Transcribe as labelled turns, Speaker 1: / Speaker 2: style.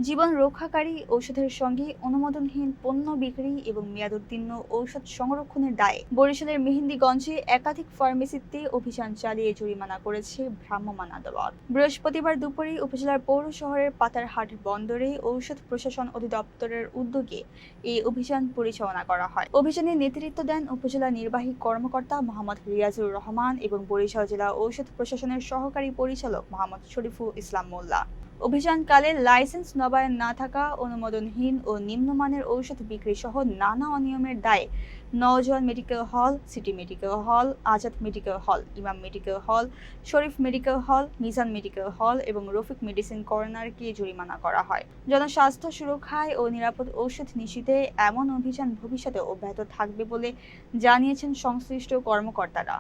Speaker 1: জীবন রক্ষাকারী ঔষধের সঙ্গে অনুমোদনহীন পণ্য বিক্রি এবং মেয়াদোত্তীর্ণ ঔষধ সংরক্ষণের দায়ে বরিশালের মেহেন্দিগঞ্জে একাধিক ফার্মেসিতে অভিযান চালিয়ে জরিমানা করেছে ভ্রাম্যমাণ আদালত। বৃহস্পতিবার দুপুরে উপজেলার পৌর শহরের পাতারহাট বন্দরে ঔষধ প্রশাসন অধিদপ্তরের উদ্যোগে এই অভিযান পরিচালনা করা হয়। অভিযানে নেতৃত্ব দেন উপজেলা নির্বাহী কর্মকর্তা মোহাম্মদ রিয়াজুর রহমান এবং বরিশাল জেলা ঔষধ প্রশাসনের সহকারী পরিচালক মোহাম্মদ শরীফুল ইসলাম মোল্লা। অভিযানকালে লাইসেন্স নবায়ন না থাকা, অনুমোদনহীন ও নিম্নমানের ঔষধ বিক্রি সহ নানা অনিয়মের দায়ে নওজোয়ান medical hall, city medical hall, Azad medical hall, ইমাম মেডিকেল হল, শরীফ medical hall, Mizan medical hall এবং রফিক মেডিসিন কর্নারকে জরিমানা করা হয়। জনস্বাস্থ্য সুরক্ষায় ও নিরাপদ ঔষধ নিশ্চিতে এমন অভিযান ভবিষ্যতে অব্যাহত থাকবে বলে জানিয়েছেন সংশ্লিষ্ট কর্মকর্তারা।